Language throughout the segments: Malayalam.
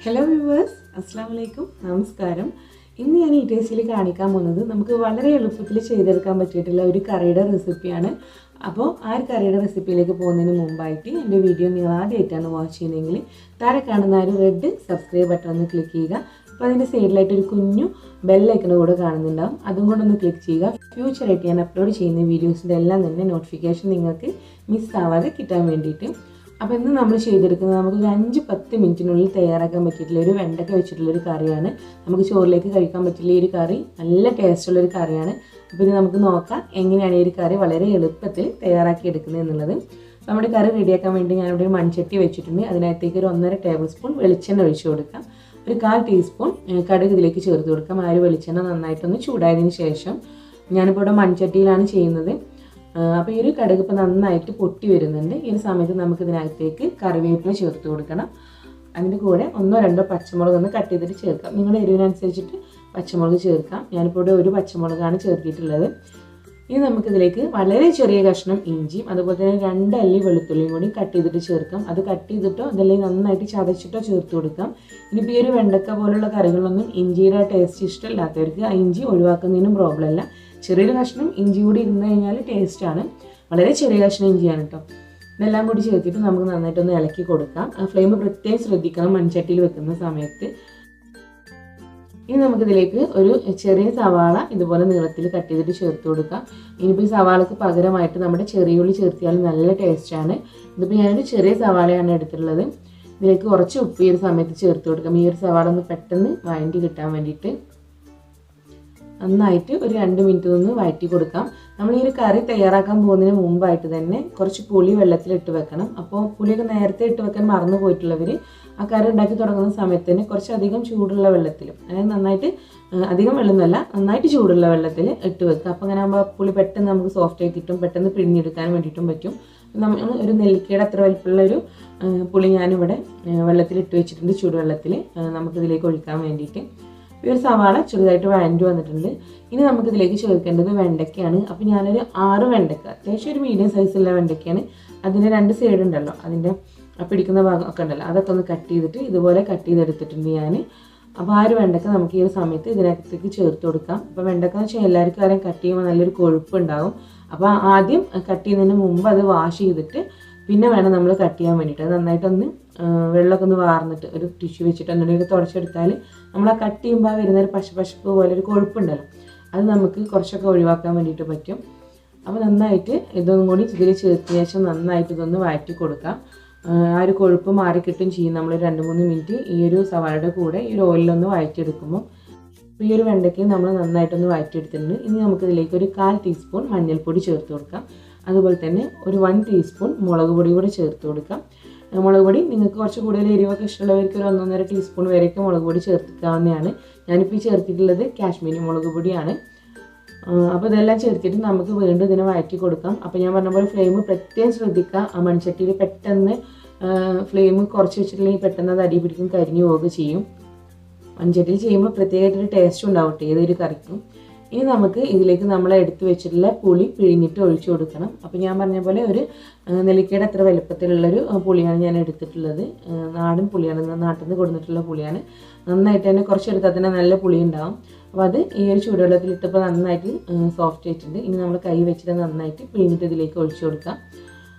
ഹലോ വ്യൂവേഴ്സ്, അസ്സലാമു അലൈക്കും, നമസ്കാരം. ഇന്ന് ഞാൻ ഈ ടേസ്റ്റിൽ കാണിക്കാൻ പോകുന്നത് നമുക്ക് വളരെ എളുപ്പത്തിൽ ചെയ്തെടുക്കാൻ പറ്റിയിട്ടുള്ള ഒരു കറിയുടെ റെസിപ്പിയാണ്. അപ്പോൾ ആ ഒരു കറിയുടെ റെസിപ്പിയിലേക്ക് പോകുന്നതിന് മുമ്പായിട്ട് എൻ്റെ വീഡിയോ നിങ്ങൾ ആദ്യമായിട്ടാണ് വാച്ച് ചെയ്യുന്നതെങ്കിൽ താഴെ കാണുന്ന ഒരു റെഡ് സബ്സ്ക്രൈബ് ബട്ടൺ ഒന്ന് ക്ലിക്ക് ചെയ്യുക. അപ്പോൾ അതിൻ്റെ സൈഡിലായിട്ട് ഒരു കുഞ്ഞു ബെല്ലൈക്കൺ കൂടെ കാണുന്നുണ്ടാവും, അതും കൂടെ ഒന്ന് ക്ലിക്ക് ചെയ്യുക. ഫ്യൂച്ചറായിട്ട് ഞാൻ അപ്ലോഡ് ചെയ്യുന്ന വീഡിയോസിൻ്റെ എല്ലാം തന്നെ നോട്ടിഫിക്കേഷൻ നിങ്ങൾക്ക് മിസ്സാവാതെ കിട്ടാൻ വേണ്ടിയിട്ട്. അപ്പോൾ ഇന്ന് നമ്മൾ ചെയ്തെടുക്കുന്നത് നമുക്ക് ഒരു 5-10 മിനിറ്റിനുള്ളിൽ തയ്യാറാക്കാൻ പറ്റിയിട്ടുള്ള ഒരു വെണ്ടയ്ക്ക വെച്ചിട്ടുള്ളൊരു കറിയാണ്. നമുക്ക് ചോറിലേക്ക് കഴിക്കാൻ പറ്റില്ല ഈ ഒരു കറി, നല്ല ടേസ്റ്റുള്ളൊരു കറിയാണ്. അപ്പോൾ ഇത് നമുക്ക് നോക്കാം എങ്ങനെയാണ് ഈ ഒരു കറി വളരെ എളുപ്പത്തിൽ തയ്യാറാക്കി എടുക്കുന്നത് എന്നുള്ളത്. നമ്മുടെ കറി റെഡിയാക്കാൻ വേണ്ടി ഞാനിവിടെ ഒരു മൺചട്ടി വെച്ചിട്ടുണ്ട്. അതിനകത്തേക്ക് ഒരു 1.5 ടേബിൾ സ്പൂൺ വെളിച്ചെണ്ണ ഒഴിച്ചു കൊടുക്കാം. ഒരു 1/4 ടീസ്പൂൺ കടുക് ഇതിലേക്ക് ചേർത്ത് കൊടുക്കാം. ആ ഒരു വെളിച്ചെണ്ണ നന്നായിട്ടൊന്ന് ചൂടായതിന് ശേഷം ഞാനിപ്പോൾ ഇവിടെ മൺചട്ടിയിലാണ് ചെയ്യുന്നത്. അപ്പോൾ ഈ ഒരു കടുക് ഇപ്പോൾ നന്നായിട്ട് പൊട്ടി വരുന്നുണ്ട്. ഈ ഒരു സമയത്ത് നമുക്ക് ഇതിനകത്തേക്ക് കറിവേപ്പില ചേർത്ത് കൊടുക്കണം. അതിൻ്റെ കൂടെ 1-2 പച്ചമുളക് ഒന്ന് കട്ട് ചെയ്തിട്ട് ചേർക്കാം. നിങ്ങളുടെ എരിവിനനുസരിച്ചിട്ട് പച്ചമുളക് ചേർക്കാം. ഞാനിപ്പോൾ ഇവിടെ ഒരു പച്ചമുളകാണ് ചേർത്തിട്ടുള്ളത്. ഇനി നമുക്കിതിലേക്ക് വളരെ ചെറിയ കഷ്ണം ഇഞ്ചിയും അതുപോലെ തന്നെ 2 അല്ലി വെളുത്തുള്ളിയും കൂടി കട്ട് ചെയ്തിട്ട് ചേർക്കാം. അത് കട്ട് ചെയ്തിട്ടോ അതല്ലെങ്കിൽ നന്നായിട്ട് ചതച്ചിട്ടോ ചേർത്ത് കൊടുക്കാം. ഇനിയിപ്പോൾ ഈ ഒരു വെണ്ടക്ക പോലുള്ള കറികളൊന്നും ഇഞ്ചിയുടെ ടേസ്റ്റ് ഇഷ്ടമില്ലാത്തവർക്ക് ആ ഇഞ്ചി ഒഴിവാക്കുന്നതിനും പ്രോബ്ലം അല്ല. ചെറിയൊരു കഷ്ണം ഇഞ്ചി കൂടി ഇരുന്ന് കഴിഞ്ഞാൽ ടേസ്റ്റാണ്. വളരെ ചെറിയ കഷ്ണം ഇഞ്ചിയാണ് കേട്ടോ. ഇതെല്ലാം കൂടി ചേർത്തിട്ട് നമുക്ക് നന്നായിട്ടൊന്ന് ഇളക്കി കൊടുക്കാം. ഫ്ലെയിം പ്രത്യേകം ശ്രദ്ധിക്കണം മൺചട്ടിയിൽ വെക്കുന്ന സമയത്ത്. ഇനി നമുക്കിതിലേക്ക് ഒരു ചെറിയ സവാള ഇതുപോലെ നീളത്തിൽ കട്ട് ചെയ്തിട്ട് ചേർത്ത് കൊടുക്കാം. ഇനിയിപ്പോൾ ഈ സവാളക്ക് പകരമായിട്ട് നമ്മുടെ ചെറിയ ഉള്ളി ചേർത്തിയാൽ നല്ല ടേസ്റ്റാണ്. ഇതിപ്പോൾ ഞാനൊരു ചെറിയ സവാളയാണ് എടുത്തിട്ടുള്ളത്. ഇതിലേക്ക് കുറച്ച് ഉപ്പ് ഈ ഒരു സമയത്ത് ചേർത്ത് കൊടുക്കാം. ഈ ഒരു സവാള ഒന്ന് പെട്ടെന്ന് വഴറ്റി കിട്ടാൻ വേണ്ടിയിട്ട് നന്നായിട്ട് ഒരു 2 മിനിറ്റ് ഒന്ന് വഴറ്റി കൊടുക്കാം. നമ്മൾ ഈ ഒരു കറി തയ്യാറാക്കാൻ പോകുന്നതിന് മുമ്പായിട്ട് തന്നെ കുറച്ച് പുളി വെള്ളത്തിലിട്ട് വെക്കണം. അപ്പോൾ പുളിയൊക്കെ നേരത്തെ ഇട്ട് വെക്കാൻ മറന്നു പോയിട്ടുള്ളവർ ആ കറി ഉണ്ടാക്കി തുടങ്ങുന്ന സമയത്ത് തന്നെ കുറച്ചധികം ചൂടുള്ള വെള്ളത്തിൽ, അതായത് നന്നായിട്ട് അധികം വെള്ളമൊന്നുമല്ല, നന്നായിട്ട് ചൂടുള്ള വെള്ളത്തിൽ ഇട്ട് വെക്കുക. അപ്പോൾ അങ്ങനെ ആകുമ്പോൾ പുളി പെട്ടെന്ന് നമുക്ക് സോഫ്റ്റ് ആയി കിട്ടും, പെട്ടെന്ന് പിഴിഞ്ഞെടുക്കാൻ വേണ്ടിയിട്ടും പറ്റും. നമ്മൾ ഒരു നെല്ലിക്കയുടെ അത്ര വലിപ്പമുള്ള ഒരു പുളി ഞാനിവിടെ വെള്ളത്തിലിട്ട് വെച്ചിട്ടുണ്ട്, ചൂടുവെള്ളത്തിൽ നമുക്കിതിലേക്ക് ഒഴിക്കാൻ വേണ്ടിയിട്ട്. ഈ ഒരു സവാള ചെറുതായിട്ട് വഴറ്റി വന്നിട്ടുണ്ട്. ഇനി നമുക്കിതിലേക്ക് ചേർക്കേണ്ടത് വെണ്ടയ്ക്കയാണ്. അപ്പോൾ ഞാനൊരു 6 വെണ്ടയ്ക്ക, അത്യാവശ്യം ഒരു മീഡിയം സൈസുള്ള വെണ്ടയ്ക്കയാണ്. അതിൻ്റെ 2 സൈഡ് ഉണ്ടല്ലോ, അതിൻ്റെ പിടിക്കുന്ന ഭാഗം ഒക്കെ ഉണ്ടല്ലോ, അതൊക്കെ ഒന്ന് കട്ട് ചെയ്തിട്ട് ഇതുപോലെ കട്ട് ചെയ്തെടുത്തിട്ടുണ്ട് ഞാൻ. അപ്പോൾ ആ ഒരു വെണ്ടയ്ക്ക നമുക്ക് ഈ ഒരു സമയത്ത് ഇതിനകത്തേക്ക് ചേർത്ത് കൊടുക്കാം. അപ്പോൾ വെണ്ടയ്ക്ക എന്ന് വെച്ചാൽ എല്ലാവർക്കും അറിയാം കട്ട് ചെയ്യുമ്പോൾ നല്ലൊരു കൊഴുപ്പുണ്ടാകും. അപ്പോൾ ആദ്യം കട്ട് ചെയ്യുന്നതിന് മുമ്പ് അത് വാഷ് ചെയ്തിട്ട് പിന്നെ വേണം നമ്മൾ കട്ട് ചെയ്യാൻ വേണ്ടിയിട്ട്. അത് നന്നായിട്ടൊന്ന് വെള്ളമൊക്കെ ഒന്ന് വാർന്നിട്ട് ഒരു ടിഷ്യൂ വെച്ചിട്ട് എന്തെങ്കിലും തുടച്ചെടുത്താൽ നമ്മൾ ആ കട്ട് ചെയ്യുമ്പോൾ വരുന്നൊരു പശപ്പ് പോലെ ഒരു കൊഴുപ്പുണ്ടല്ലോ, അത് നമുക്ക് കുറച്ചൊക്കെ ഒഴിവാക്കാൻ വേണ്ടിയിട്ട് പറ്റും. അപ്പോൾ നന്നായിട്ട് ഇതൊന്നും കൂടി ഇതിൽ ചേർത്തതിന് ശേഷം നന്നായിട്ട് ഇതൊന്ന് വഴറ്റി കൊടുക്കാം. ആ ഒരു കൊഴുപ്പ് മാറിക്കിട്ടും ചെയ്യും നമ്മൾ 2-3 മിനിറ്റ് ഈ ഒരു സവാളയുടെ കൂടെ ഈ ഒരു ഓയിലൊന്ന് വഴറ്റിയെടുക്കുമ്പോൾ. ഈ ഒരു വെണ്ടയ്ക്ക് നമ്മൾ നന്നായിട്ടൊന്ന് വഴറ്റിയെടുത്തിട്ടുണ്ട്. ഇനി നമുക്കിതിലേക്ക് ഒരു 1/4 ടീസ്പൂൺ മഞ്ഞൾപ്പൊടി ചേർത്ത് കൊടുക്കാം. അതുപോലെ തന്നെ ഒരു 1 ടീസ്പൂൺ മുളക് പൊടി കൂടി ചേർത്ത് കൊടുക്കാം. മുളക് പൊടി നിങ്ങൾക്ക് കുറച്ച് കൂടുതൽ എരിവൊക്കെ ഇഷ്ടമുള്ളവർക്ക് ഒരു 1-1.5 ടീസ്പൂൺ വരെയൊക്കെ മുളക് പൊടി ചേർക്കാവുന്നതാണ്. ഞാനിപ്പോൾ ഈ ചേർത്തിട്ടുള്ളത് കാശ്മീരി മുളക് പൊടിയാണ്. അപ്പോൾ ഇതെല്ലാം ചേർത്തിട്ട് നമുക്ക് വീണ്ടും ഇതിനെ വഴറ്റി കൊടുക്കാം. അപ്പോൾ ഞാൻ പറഞ്ഞ പോലെ ഫ്ലെയിം പ്രത്യേകം ശ്രദ്ധിക്കുക. ആ മൺചട്ടിയിൽ പെട്ടെന്ന് ഫ്ലെയിം കുറച്ച് വെച്ചിട്ടുണ്ടെങ്കിൽ പെട്ടെന്ന് അത് അടി പിടിക്കും, കരിഞ്ഞു പോവുക ചെയ്യും. മൺചട്ടിയിൽ ചെയ്യുമ്പോൾ പ്രത്യേകമായിട്ടൊരു ടേസ്റ്റ് ഉണ്ടാവട്ടെ ഏതൊരു കറിക്കും. ഇനി നമുക്ക് ഇതിലേക്ക് നമ്മൾ എടുത്ത് വെച്ചിട്ടുള്ള പുളി പിഴിഞ്ഞിട്ട് ഒഴിച്ചു കൊടുക്കണം. അപ്പോൾ ഞാൻ പറഞ്ഞ പോലെ ഒരു നെല്ലിക്കയുടെ അത്ര വലുപ്പത്തിലുള്ളൊരു പുളിയാണ് ഞാൻ എടുത്തിട്ടുള്ളത്. നാടൻ പുളിയാണ്, നാട്ടിൽ നിന്ന് കൊടുത്തിട്ടുള്ള പുളിയാണ്. നന്നായിട്ട് തന്നെ കുറച്ചെടുത്താൽ തന്നെ നല്ല പുളി ഉണ്ടാകും. അപ്പോൾ അത് ഈ ഒരു ചൂടുവെള്ളത്തിലിട്ടപ്പോൾ നന്നായിട്ട് സോഫ്റ്റ് ആയിട്ടുണ്ട്. ഇനി നമ്മൾ കൈ വെച്ചിട്ട് നന്നായിട്ട് പിഴിഞ്ഞിട്ട് ഇതിലേക്ക് ഒഴിച്ചു കൊടുക്കാം.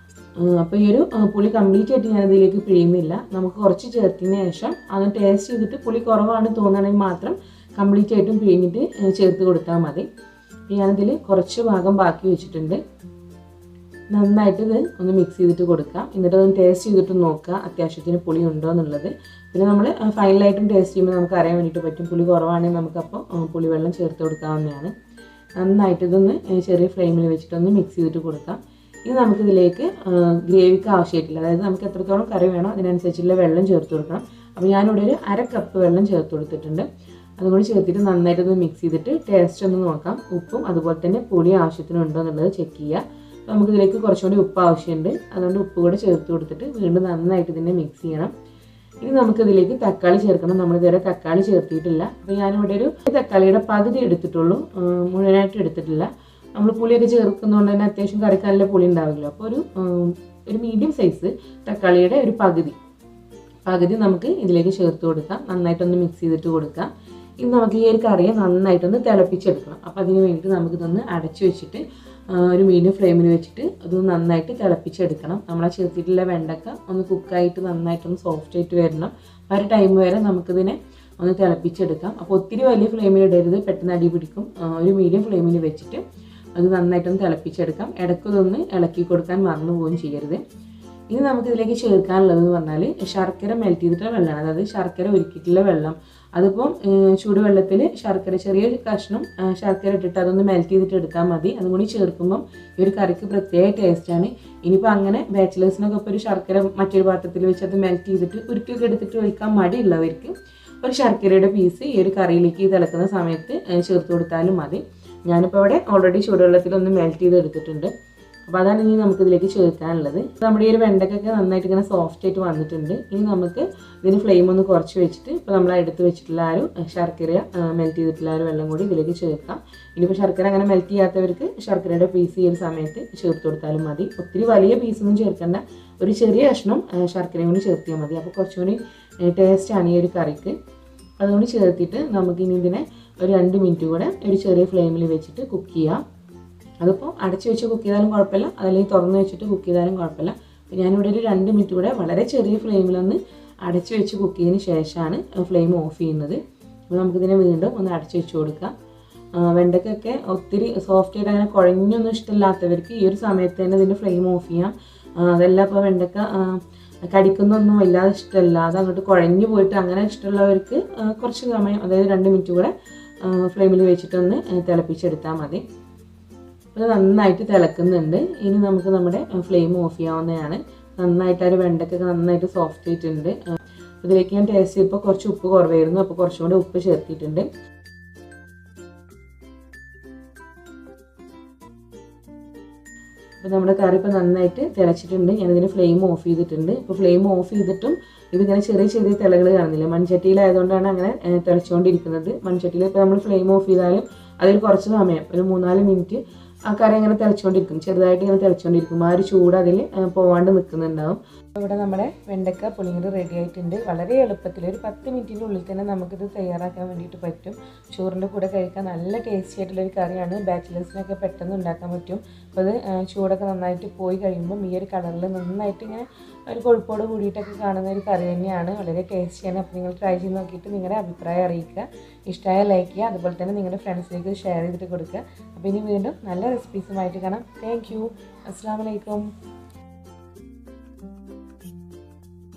അപ്പോൾ ഈ ഒരു പുളി കംപ്ലീറ്റ് ആയിട്ട് ഞാനിതിലേക്ക് പിഴിയുന്നില്ല. നമുക്ക് കുറച്ച് ചേർത്തതിന് ശേഷം അത് ടേസ്റ്റ് ചെയ്തിട്ട് പുളി കുറവാണ് തോന്നുകയാണെങ്കിൽ മാത്രം കംപ്ലീറ്റ് ആയിട്ടും പിഴിഞ്ഞിട്ട് ചേർത്ത് കൊടുത്താൽ മതി. ഞാനതിൽ കുറച്ച് ഭാഗം ബാക്കി വെച്ചിട്ടുണ്ട്. നന്നായിട്ട് ഇത് ഒന്ന് മിക്സ് ചെയ്തിട്ട് കൊടുക്കാം. എന്നിട്ട് അതൊന്ന് ടേസ്റ്റ് ചെയ്തിട്ട് നോക്കുക അത്യാവശ്യത്തിന് പുളി ഉണ്ടോ എന്നുള്ളത്. പിന്നെ നമ്മൾ ഫൈനലായിട്ടും ടേസ്റ്റ് ചെയ്യുമ്പോൾ നമുക്ക് അറിയാൻ വേണ്ടിയിട്ട് പറ്റും. പുളി കുറവാണെങ്കിൽ നമുക്കപ്പോൾ പുളിവെള്ളം ചേർത്ത് കൊടുക്കാവുന്നതാണ്. നന്നായിട്ട് ഇതൊന്ന് ചെറിയ ഫ്ലെയിമിൽ വെച്ചിട്ടൊന്ന് മിക്സ് ചെയ്തിട്ട് കൊടുക്കാം. ഇനി നമുക്കിതിലേക്ക് ഗ്രേവിക്ക് ആവശ്യമായിട്ടില്ല, അതായത് നമുക്ക് എത്രത്തോളം കറി വേണോ അതിനനുസരിച്ചുള്ള വെള്ളം ചേർത്ത് കൊടുക്കണം. അപ്പോൾ ഞാനിവിടെ ഒരു 1/2 കപ്പ് വെള്ളം ചേർത്ത് കൊടുത്തിട്ടുണ്ട്. അതുകൂടി ചേർത്തിട്ട് നന്നായിട്ടൊന്ന് മിക്സ് ചെയ്തിട്ട് ടേസ്റ്റ് ഒന്ന് നോക്കാം. ഉപ്പും അതുപോലെ തന്നെ പുളി ആവശ്യത്തിനുണ്ടോ എന്നുള്ളത് ചെക്ക് ചെയ്യുക. അപ്പോൾ നമുക്കിതിലേക്ക് കുറച്ചുകൂടി ഉപ്പ് ആവശ്യമുണ്ട്, അതുകൊണ്ട് ഉപ്പ് കൂടെ ചേർത്ത് കൊടുത്തിട്ട് വീണ്ടും നന്നായിട്ട് ഇതിനെ മിക്സ് ചെയ്യണം. ഇനി നമുക്കിതിലേക്ക് തക്കാളി ചേർക്കണം. നമ്മളിതുവരെ തക്കാളി ചേർത്തിയിട്ടില്ല. അപ്പോൾ ഞാനിവിടെ ഒരു തക്കാളിയുടെ പകുതി എടുത്തിട്ടുള്ളൂ, മുഴുവനായിട്ട് എടുത്തിട്ടില്ല. നമ്മൾ പുളിയൊക്കെ ചേർക്കുന്നതുകൊണ്ട് തന്നെ അത്യാവശ്യം കറിക്ക് നല്ല പുളി ഉണ്ടാവില്ല. അപ്പോൾ ഒരു മീഡിയം സൈസ് തക്കാളിയുടെ ഒരു പകുതി പകുതി നമുക്ക് ഇതിലേക്ക് ചേർത്ത് കൊടുക്കാം. നന്നായിട്ടൊന്ന് മിക്സ് ചെയ്തിട്ട് കൊടുക്കാം. ഇനി നമുക്ക് ഈ ഒരു കറിയെ നന്നായിട്ടൊന്ന് തിളപ്പിച്ചെടുക്കണം. അപ്പോൾ അതിന് വേണ്ടി നമുക്കിതൊന്ന് അടച്ചു വെച്ചിട്ട് ഒരു മീഡിയം ഫ്ലെയിമിൽ വെച്ചിട്ട് അത് നന്നായിട്ട് തിളപ്പിച്ചെടുക്കണം. നമ്മളെ ചേർത്തിട്ടുള്ള വെണ്ടക്ക ഒന്ന് കുക്കായിട്ട് നന്നായിട്ടൊന്ന് സോഫ്റ്റ് ആയിട്ട് വരണം. ആ ഒരു ടൈം വരെ നമുക്കിതിനെ ഒന്ന് തിളപ്പിച്ചെടുക്കാം. അപ്പോൾ ഒത്തിരി വലിയ ഫ്ലെയിമിൽ ഇടരുത്, പെട്ടെന്ന് അടി പിടിക്കും. ഒരു മീഡിയം ഫ്ലെയിമിൽ വെച്ചിട്ട് അത് നന്നായിട്ടൊന്ന് തിളപ്പിച്ചെടുക്കാം. ഇടയ്ക്കൊന്ന് ഇളക്കി കൊടുക്കാൻ മറന്നു പോവുകയും ചെയ്യരുത്. ഇനി നമുക്കിതിലേക്ക് ചേർക്കാനുള്ളതെന്ന് പറഞ്ഞാൽ ശർക്കര മെൽറ്റ് ചെയ്തിട്ടുള്ള വെള്ളമാണ്. അതായത് ശർക്കര ഉരുക്കിയിട്ടുള്ള വെള്ളം. അതിപ്പം ചൂടുവെള്ളത്തിൽ ശർക്കര ചെറിയ കഷ്ണം ശർക്കര ഇട്ടിട്ട് അതൊന്ന് മെൽറ്റ് ചെയ്തിട്ട് എടുത്താൽ മതി. അതും കൂടി ചേർക്കുമ്പം ഈ ഒരു കറിക്ക് പ്രത്യേക ടേസ്റ്റാണ്. ഇനിയിപ്പോൾ അങ്ങനെ ബാച്ചിലേഴ്സിനൊക്കെ ഇപ്പോൾ ഒരു ശർക്കര മറ്റൊരു പാത്രത്തിൽ വെച്ച് അത് മെൽറ്റ് ചെയ്തിട്ട് ഉരുക്കിയൊക്കെ എടുത്തിട്ട് ഒഴിക്കാൻ മടിയുള്ളവർക്ക് ഒരു ശർക്കരയുടെ പീസ് ഈ ഒരു കറിയിലേക്ക് തിളക്കുന്ന സമയത്ത് ചേർത്ത് കൊടുത്താലും മതി. ഞാനിപ്പോൾ ഇവിടെ ഓൾറെഡി ചൂടുവെള്ളത്തിലൊന്ന് മെൽറ്റ് ചെയ്ത് എടുത്തിട്ടുണ്ട്. അപ്പോൾ അതാണ് ഇനി നമുക്കിതിലേക്ക് ചേർക്കാനുള്ളത്. നമ്മുടെ ഈ ഒരു വെണ്ടക്കൊക്കെ നന്നായിട്ട് ഇങ്ങനെ സോഫ്റ്റ് ആയിട്ട് വന്നിട്ടുണ്ട്. ഇനി നമുക്ക് ഇതിന് ഫ്ലെയിം ഒന്ന് കുറച്ച് വെച്ചിട്ട് ഇപ്പോൾ നമ്മൾ എടുത്ത് വെച്ചിട്ടുള്ള ആ ഒരു ശർക്കര മെൽറ്റ് ചെയ്തിട്ടുള്ള ആ ഒരു വെള്ളം കൂടി ഇതിലേക്ക് ചേർക്കാം. ഇനിയിപ്പോൾ ശർക്കര അങ്ങനെ മെൽറ്റ് ചെയ്യാത്തവർക്ക് ശർക്കരയുടെ പീസ് ഈ ഒരു സമയത്ത് ചേർത്ത് കൊടുത്താലും മതി. ഒത്തിരി വലിയ പീസൊന്നും ചേർക്കേണ്ട, ഒരു ചെറിയ കഷ്ണം ശർക്കരയും കൂടി ചേർത്തിയാൽ മതി. അപ്പോൾ കുറച്ചുകൂടി ടേസ്റ്റാണ് ഈ ഒരു കറിക്ക്. അതുകൊണ്ട് ചേർത്തിട്ട് നമുക്കിനി ഇതിനെ ഒരു 2 മിനിറ്റ് കൂടെ ഒരു ചെറിയ ഫ്ലെയിമിൽ വെച്ചിട്ട് കുക്ക് ചെയ്യാം. അതിപ്പോൾ അടച്ച് വെച്ച് കുക്ക് ചെയ്താലും കുഴപ്പമില്ല, അതല്ലെങ്കിൽ തുറന്ന് വെച്ചിട്ട് കുക്ക് ചെയ്താലും കുഴപ്പമില്ല. അപ്പോൾ ഞാനിവിടെ ഒരു 2 മിനിറ്റ് കൂടെ വളരെ ചെറിയ ഫ്ലെയിമിലൊന്ന് അടച്ച് വെച്ച് കുക്ക് ചെയ്തതിന് ശേഷമാണ് ഫ്ലെയിം ഓഫ് ചെയ്യുന്നത്. അപ്പോൾ നമുക്കിതിനെ വീണ്ടും ഒന്ന് അടച്ച് വെച്ച് കൊടുക്കാം. വെണ്ടയ്ക്കൊക്കെ ഒത്തിരി സോഫ്റ്റ് ആയിട്ട് അങ്ങനെ കുഴഞ്ഞൊന്നും ഇഷ്ടമില്ലാത്തവർക്ക് ഈ ഒരു സമയത്ത് തന്നെ ഇതിൻ്റെ ഫ്ലെയിം ഓഫ് ചെയ്യാം. അതെല്ലാം ഇപ്പോൾ വെണ്ടയ്ക്ക കടിക്കുന്നൊന്നും വല്ലാതെ ഇഷ്ടമല്ല, അത് അങ്ങോട്ട് കുഴഞ്ഞു പോയിട്ട് അങ്ങനെ ഇഷ്ടമുള്ളവർക്ക് കുറച്ച് സമയം, അതായത് 2 മിനിറ്റ് കൂടെ ഫ്ലെയിമിൽ വെച്ചിട്ടൊന്ന് തിളപ്പിച്ചെടുത്താൽ മതി. അത് നന്നായിട്ട് തിളക്കുന്നുണ്ട്. ഇനി നമുക്ക് നമ്മുടെ ഫ്ലെയിം ഓഫ് ചെയ്യാവുന്നതാണ്. നന്നായിട്ട് ആ ഒരു വെണ്ടയ്ക്കൊക്കെ നന്നായിട്ട് സോഫ്റ്റ് ആയിട്ടുണ്ട്. ഇതിലേക്ക് ഞാൻ ടേസ്റ്റ് ചെയ്തപ്പോൾ കുറച്ച് ഉപ്പ് കുറവായിരുന്നു, അപ്പോൾ കുറച്ചും കൂടെ ഉപ്പ് ചേർത്തിട്ടുണ്ട്. അപ്പോൾ നമ്മുടെ കറി ഇപ്പോൾ നന്നായിട്ട് തിളച്ചിട്ടുണ്ട്. ഞാനിതിന് ഫ്ലെയിം ഓഫ് ചെയ്തിട്ടുണ്ട്. ഇപ്പോൾ ഫ്ലെയിം ഓഫ് ചെയ്തിട്ടും ഇതിങ്ങനെ ചെറിയ ചെറിയ തിളകൾ കാണുന്നില്ല. മൺചട്ടിയിലായതുകൊണ്ടാണ് അങ്ങനെ തിളച്ചുകൊണ്ടിരിക്കുന്നത്. മൺചട്ടിയിൽ ഇപ്പോൾ നമ്മൾ ഫ്ലെയിം ഓഫ് ചെയ്താലും അതിൽ കുറച്ച് സമയം, ഒരു 3-4 മിനിറ്റ് ആ കറി ഇങ്ങനെ തിളച്ചുകൊണ്ടിരിക്കും, ചെറുതായിട്ട് ഇങ്ങനെ തിളച്ചുകൊണ്ടിരിക്കും. ആ ഒരു ചൂട് അതിൽ പോവാണ്ട് നിൽക്കുന്നുണ്ടാവും. ഇവിടെ നമ്മുടെ വെണ്ടക്ക പുളിങ്കറി റെഡി ആയിട്ടുണ്ട്. വളരെ എളുപ്പത്തിൽ ഒരു 10 മിനിറ്റിൻ്റെ ഉള്ളിൽ തന്നെ നമുക്കിത് തയ്യാറാക്കാൻ വേണ്ടിയിട്ട് പറ്റും. ചോറിൻ്റെ കൂടെ കഴിക്കാൻ നല്ല ടേസ്റ്റി ആയിട്ടുള്ളൊരു കറിയാണ്. ബാച്ചിലേഴ്സിനൊക്കെ പെട്ടെന്ന് ഉണ്ടാക്കാൻ പറ്റും. അപ്പോൾ അത് ചൂടൊക്കെ നന്നായിട്ട് പോയി കഴിയുമ്പം ഈ ഒരു കളറിൽ നന്നായിട്ട് ഇങ്ങനെ ഒരു കൊഴുപ്പോട് കൂടിയിട്ടൊക്കെ കാണുന്ന ഒരു കറി തന്നെയാണ്. വളരെ ടേസ്റ്റിയാണ്. അപ്പോൾ നിങ്ങൾ ട്രൈ ചെയ്ത് നോക്കിയിട്ട് നിങ്ങളുടെ അഭിപ്രായം അറിയിക്കുക. ഇഷ്ടമായ ലൈക്ക് ചെയ്യുക, അതുപോലെ തന്നെ നിങ്ങളുടെ ഫ്രണ്ട്സിലേക്ക് ഷെയർ ചെയ്തിട്ട് കൊടുക്കുക. അപ്പോൾ ഇനി വീണ്ടും നല്ല റെസിപ്പീസുമായിട്ട് കാണാം. Thank you. അസ്സലാമു അലൈക്കും.